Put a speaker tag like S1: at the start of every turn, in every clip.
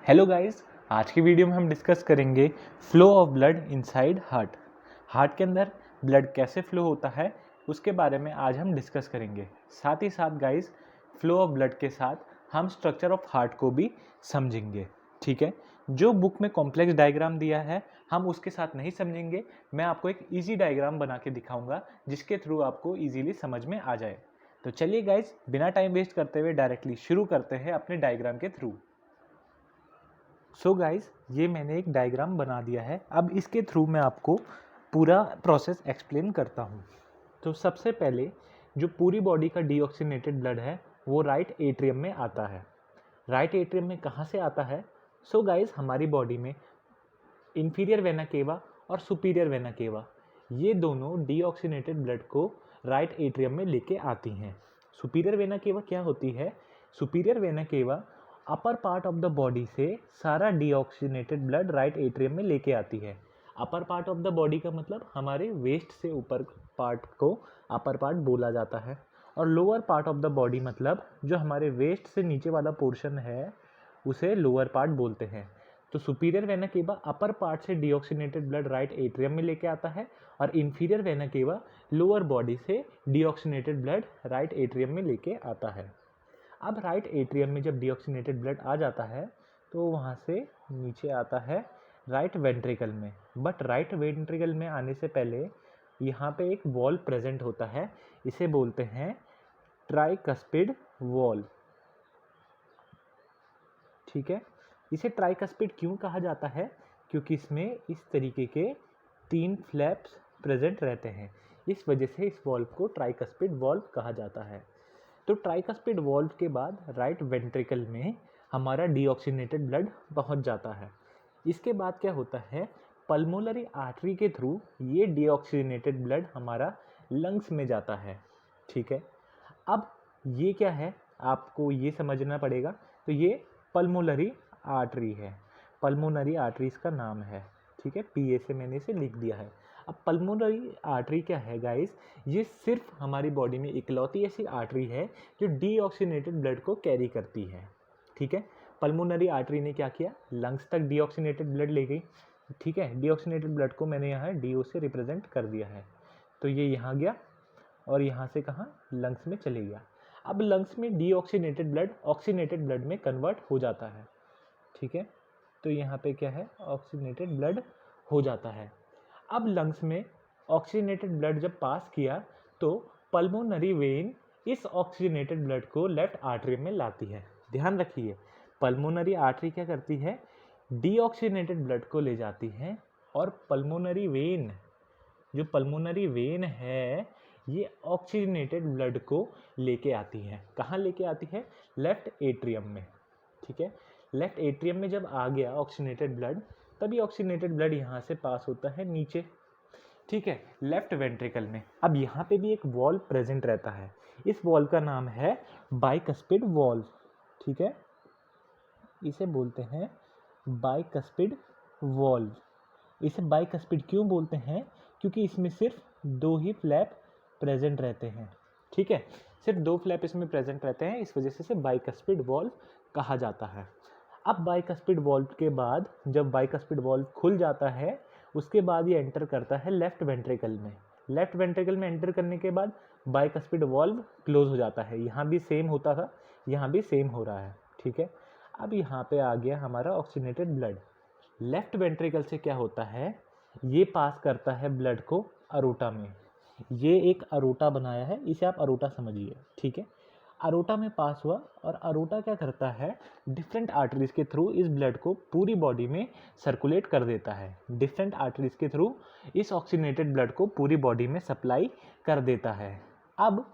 S1: Hello guys, आज की video में हम डिस्कस करेंगे flow of blood inside heart. Heart के अंदर ब्लड कैसे फ्लो होता है उसके बारे में आज हम डिस्कस करेंगे। साथ ही साथ गाइस, फ्लो ऑफ ब्लड के साथ हम स्ट्रक्चर ऑफ हार्ट को भी समझेंगे। ठीक है, जो बुक में कॉम्प्लेक्स डायग्राम दिया है हम उसके साथ नहीं समझेंगे। मैं आपको एक ईजी डायग्राम बना के दिखाऊंगा जिसके थ्रू आपको ईजिली समझ में आ जाए। तो चलिए गाइस, बिना टाइम वेस्ट करते हुए डायरेक्टली शुरू करते हैं अपने डायग्राम के थ्रू। सो गाइस, ये मैंने एक डायग्राम बना दिया है। अब इसके थ्रू मैं आपको पूरा प्रोसेस एक्सप्लेन करता हूँ। तो सबसे पहले जो पूरी बॉडी का डीऑक्सीनेटेड ब्लड है वो राइट एट्रियम में आता है। राइट एट्रियम में कहाँ से आता है? सो गाइस, हमारी बॉडी में इंफीरियर वेना केवा और सुपीरियर वेना केवा ये दोनों डीऑक्सीनेटेड ब्लड को राइट एट्रियम में लेके आती हैं। सुपीरियर वेना केवा क्या होती है? Superior vena cava upper part of the body से सारा डीऑक्सीनेटेड ब्लड राइट एट्रियम में लेके आती है। Upper part of the body का मतलब हमारे वेस्ट से ऊपर पार्ट को अपर पार्ट बोला जाता है, और lower part of the body मतलब जो हमारे वेस्ट से नीचे वाला पोर्शन है उसे लोअर पार्ट बोलते हैं। तो superior vena cava upper part से डीऑक्सीनेटेड ब्लड राइट एट्रियम में लेके आता है, और inferior vena cava lower body से डीऑक्सीनेटेड ब्लड राइट एट्रियम में लेके आता है। अब राइट एट्रियम में जब डीऑक्सीनेटेड ब्लड आ जाता है तो वहाँ से नीचे आता है राइट वेंट्रिकल में। बट राइट वेंट्रिकल में आने से पहले यहाँ पे एक वॉल प्रेजेंट होता है, इसे बोलते हैं ट्राइकस्पिड वॉल। ठीक है, इसे ट्राइकस्पिड क्यों कहा जाता है? क्योंकि इसमें इस तरीके के 3 फ्लैप्स प्रेजेंट रहते हैं, इस वजह से इस वॉल्व को ट्राइकस्पिड वॉल्व कहा जाता है। तो ट्राइकस्पिड वॉल्व के बाद राइट वेंट्रिकल में हमारा डीऑक्सीनेटेड ब्लड पहुंच जाता है। इसके बाद क्या होता है, पल्मोनरी आर्टरी के थ्रू ये डीऑक्सीनेटेड ब्लड हमारा लंग्स में जाता है। ठीक है, अब ये क्या है आपको ये समझना पड़ेगा। तो ये पल्मोनरी आर्टरी है, पल्मोनरी आर्टरी इसका नाम है। ठीक है, पीए से मैंने इसे लिख दिया है। अब पल्मोनरी आर्टरी क्या है गाइस? ये सिर्फ हमारी बॉडी में इकलौती ऐसी आर्टरी है जो डीऑक्सीनेटेड ब्लड को कैरी करती है। ठीक है, पल्मोनरी आर्टरी ने क्या किया, लंग्स तक डीऑक्सीनेटेड ब्लड ले गई। ठीक है, डीऑक्सीनेटेड ब्लड को मैंने यहाँ डीओ से रिप्रेजेंट कर दिया है। तो ये यहाँ गया और यहाँ से कहाँ, लंग्स में चले गया। अब लंग्स में डीऑक्सीनेटेड ब्लड ऑक्सीनेटेड ब्लड में कन्वर्ट हो जाता है। ठीक है, तो यहाँ पे क्या है, ऑक्सीनेटेड ब्लड हो जाता है। अब लंग्स में ऑक्सीनेटेड ब्लड जब पास किया तो पल्मोनरी वेन इस ऑक्सीनेटेड ब्लड को लेफ्ट आर्टरी में लाती है। ध्यान रखिए, पल्मोनरी आर्टरी क्या करती है, डीऑक्सीनेटेड ब्लड को ले जाती है, और पल्मोनरी वेन, जो पल्मोनरी वेन है ये ऑक्सीनेटेड ब्लड को लेके आती है। कहाँ लेके आती है? लेफ्ट एट्रियम में। ठीक है, लेफ्ट एट्रियम में जब आ गया ऑक्सीनेटेड ब्लड, तभी ऑक्सीनेटेड ब्लड यहाँ से पास होता है नीचे। ठीक है, लेफ्ट वेंट्रिकल में। अब यहाँ पे भी एक वॉल प्रेजेंट रहता है, इस वॉल का नाम है बाइकस्पिड वॉल्व। ठीक है, इसे बोलते हैं बाइकस्पिड वॉल्व। इसे बाइकस्पिड क्यों बोलते हैं? क्योंकि इसमें सिर्फ 2 ही फ्लैप प्रेजेंट रहते हैं। ठीक है, सिर्फ 2 फ्लैप इसमें प्रेजेंट रहते हैं, इस वजह से इसे बाइकस्पिड वॉल्व कहा जाता है। अब बाइकस्पिड वॉल्व के बाद जब बाइकस्पिड वॉल्व खुल जाता है उसके बाद ये एंटर करता है लेफ्ट वेंट्रिकल में। लेफ्ट वेंट्रिकल में एंटर करने के बाद बाइकस्पिड वॉल्व क्लोज हो जाता है। यहाँ भी सेम होता था, यहाँ भी सेम हो रहा है। ठीक है, अब यहाँ पे आ गया हमारा ऑक्सीनेटेड ब्लड। लेफ्ट वेंट्रिकल से क्या होता है, ये पास करता है ब्लड को अरोटा में। ये एक अरोटा बनाया है, इसे आप अरोटा समझिए। ठीक है, अरोटा में पास हुआ, और अरोटा क्या करता है, डिफरेंट आर्टरीज के थ्रू इस ब्लड को पूरी बॉडी में सर्कुलेट कर देता है। डिफरेंट आर्टरीज के थ्रू इस ऑक्सीनेटेड ब्लड को पूरी बॉडी में सप्लाई कर देता है। अब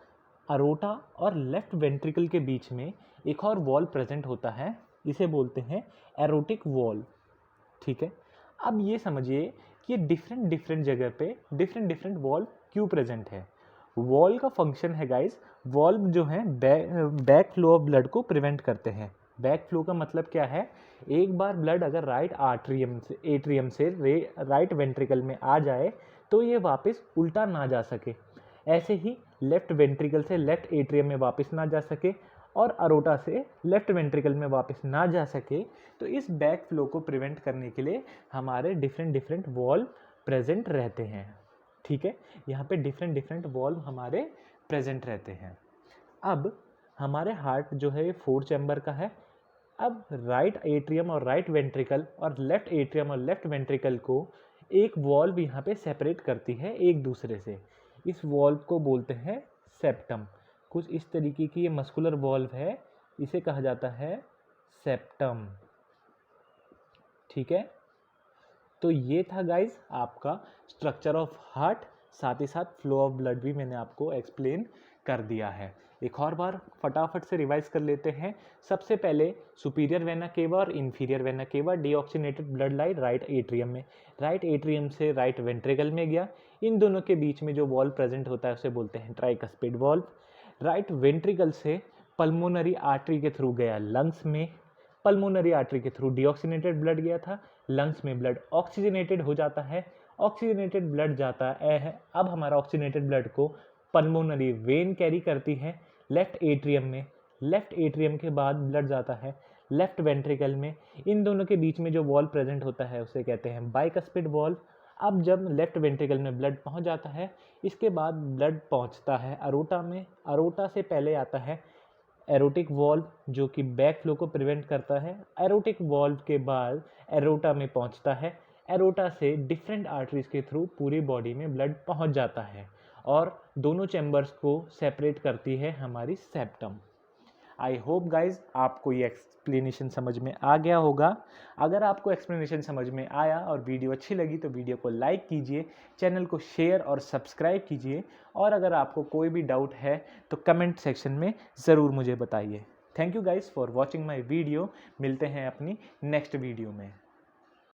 S1: अरोटा और लेफ्ट वेंट्रिकल के बीच में एक और वॉल प्रेजेंट होता है, इसे बोलते हैं एरोटिक वॉल। ठीक है, अब ये समझिए कि ये डिफरेंट जगह पे डिफरेंट वॉल क्यों प्रेजेंट है। वॉल का फंक्शन है गाइस, वॉल्व जो है बैक फ्लो ऑफ ब्लड को प्रिवेंट करते हैं। बैक फ्लो का मतलब क्या है, एक बार ब्लड अगर राइट एट्रियम से राइट वेंट्रिकल में आ जाए तो ये वापस उल्टा ना जा सके। ऐसे ही लेफ्ट वेंट्रिकल से लेफ्ट एट्रियम में वापस ना जा सके, और अरोटा से लेफ्ट वेंट्रिकल में वापस ना जा सके, तो इस बैक फ्लो को प्रिवेंट करने के लिए हमारे डिफरेंट वॉल्व प्रेजेंट रहते हैं। ठीक है, यहाँ पे डिफरेंट वॉल्व हमारे प्रेजेंट रहते हैं। अब हमारे हार्ट जो है 4 चैम्बर का है। अब राइट एट्रियम और राइट वेंट्रिकल और लेफ्ट एट्रियम और लेफ्ट वेंट्रिकल को एक वॉल्व यहाँ पे सेपरेट करती है एक दूसरे से। इस वॉल्व को बोलते हैं सेप्टम। कुछ इस तरीके की ये मस्कुलर वॉल्व है, इसे कहा जाता है सेप्टम। ठीक है, तो ये था गाइज आपका स्ट्रक्चर ऑफ हार्ट, साथ ही साथ फ्लो ऑफ ब्लड भी मैंने आपको एक्सप्लेन कर दिया है। एक और बार फटाफट से रिवाइज कर लेते हैं। सबसे पहले सुपीरियर वेना केवा और inferior vena cava deoxygenated blood line right atrium में, राइट एट्रियम से राइट वेंट्रिकल में गया। इन दोनों के बीच में जो वॉल्व प्रेजेंट होता है उसे बोलते हैं ट्राइकस्पिड वॉल्व। राइट वेंट्रिकल से पल्मोनरी आर्टरी के थ्रू गया लंग्स में, पल्मोनरी आर्टरी के थ्रू डीऑक्सीनेटेड ब्लड गया था, लंग्स में ब्लड ऑक्सीजनेटेड हो जाता है, ऑक्सीजनेटेड ब्लड जाता है। अब हमारा ऑक्सीजनेटेड ब्लड को पल्मोनरी वेन कैरी करती है लेफ्ट एट्रियम में, लेफ्ट एट्रियम के बाद ब्लड जाता है लेफ्ट वेंट्रिकल में। इन दोनों के बीच में जो वॉल्व प्रेजेंट होता है उसे कहते हैं बाइकस्पिड वॉल्व। अब जब लेफ्ट वेंट्रिकल में ब्लड पहुंच जाता है, इसके बाद ब्लड पहुंचता है अरोटा में। अरोटा से पहले आता है एरोटिक वॉल्व जो कि बैक फ्लो को प्रिवेंट करता है। एरोटिक वॉल्व के बाद एरोटा में पहुंचता है। एरोटा से डिफरेंट आर्टरीज के थ्रू पूरी बॉडी में ब्लड पहुंच जाता है और दोनों चैम्बर्स को सेपरेट करती है हमारी सेप्टम। आई होप गाइज आपको ये एक्सप्लेनेशन समझ में आ गया होगा। अगर आपको एक्सप्लेनेशन समझ में आया और वीडियो अच्छी लगी तो वीडियो को लाइक कीजिए, चैनल को शेयर और सब्सक्राइब कीजिए, और अगर आपको कोई भी डाउट है तो कमेंट सेक्शन में ज़रूर मुझे बताइए। Thank you guys for watching my video. मिलते हैं अपनी नेक्स्ट वीडियो में।